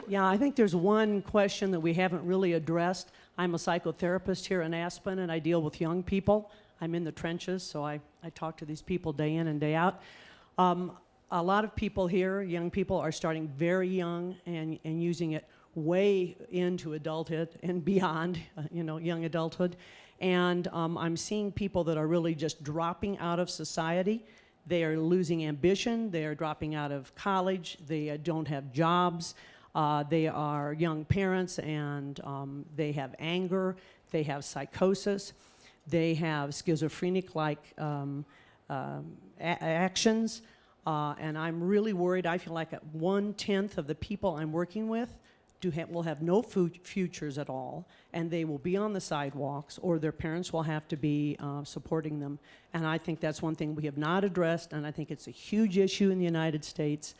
Yeah, I think there's one question that we haven't really addressed. I'm a psychotherapist here in Aspen, and I deal with young people. I'm in the trenches, so I talk to these people day in and day out. A lot of people here, young people, are starting very young and using it way into adulthood and beyond, young adulthood. And I'm seeing people that are really just dropping out of society. They are losing ambition. They are dropping out of college. They don't have jobs. They are young parents, and they have anger. They have psychosis. They have schizophrenic-like actions. And I'm really worried. I feel like 1/10 of the people I'm working with will have no futures at all, and they will be on the sidewalks, or their parents will have to be supporting them. And I think that's one thing we have not addressed, and I think it's a huge issue in the United States.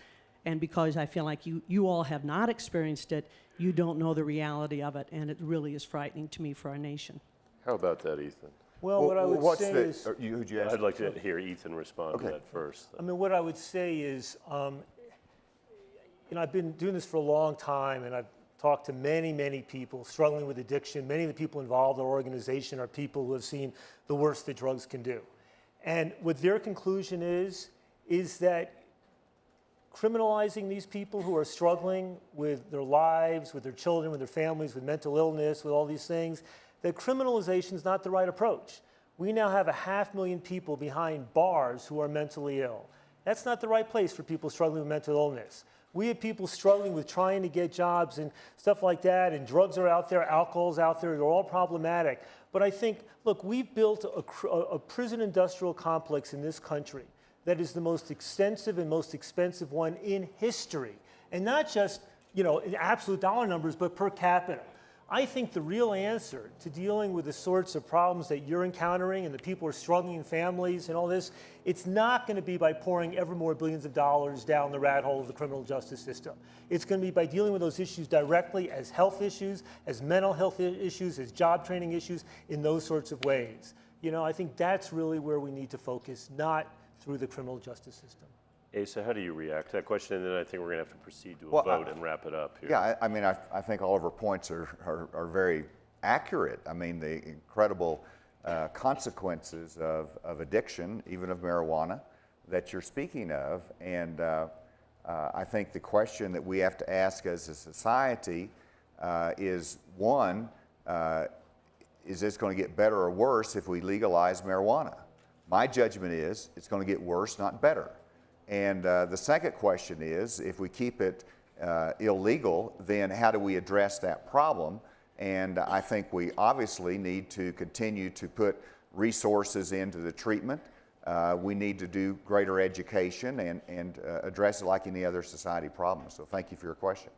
And because I feel like you all have not experienced it, you don't know the reality of it, and it really is frightening to me for our nation. How about that, Ethan? Well, what I would say is... Who'd you ask? I'd like to hear Ethan respond to that first. I mean, what I would say is, I've been doing this for a long time, and I've talked to many, many people struggling with addiction. Many of the people involved in our organization are people who have seen the worst that drugs can do. And what their conclusion is that criminalizing these people who are struggling with their lives, with their children, with their families, with mental illness, with all these things, that criminalization is not the right approach. We now have 500,000 people behind bars who are mentally ill. That's not the right place for people struggling with mental illness. We have people struggling with trying to get jobs and stuff like that, and drugs are out there, alcohol's out there, they're all problematic. But I think, look, we've built a prison industrial complex in this country that is the most extensive and most expensive one in history. And not just, in absolute dollar numbers, but per capita. I think the real answer to dealing with the sorts of problems that you're encountering and the people who are struggling in families and all this, it's not going to be by pouring ever more billions of dollars down the rat hole of the criminal justice system. It's going to be by dealing with those issues directly as health issues, as mental health issues, as job training issues, in those sorts of ways. I think that's really where we need to focus, not through the criminal justice system. Asa, how do you react to that question? And then I think we're going to have to proceed to a vote and wrap it up here. Yeah, I think all of her points are very accurate. I mean, the incredible consequences of addiction, even of marijuana, that you're speaking of. And I think the question that we have to ask as a society is, one, is this going to get better or worse if we legalize marijuana? My judgment is it's going to get worse, not better. And the second question is, if we keep it illegal, then how do we address that problem? And I think we obviously need to continue to put resources into the treatment. We need to do greater education and address it like any other society problem. So thank you for your question.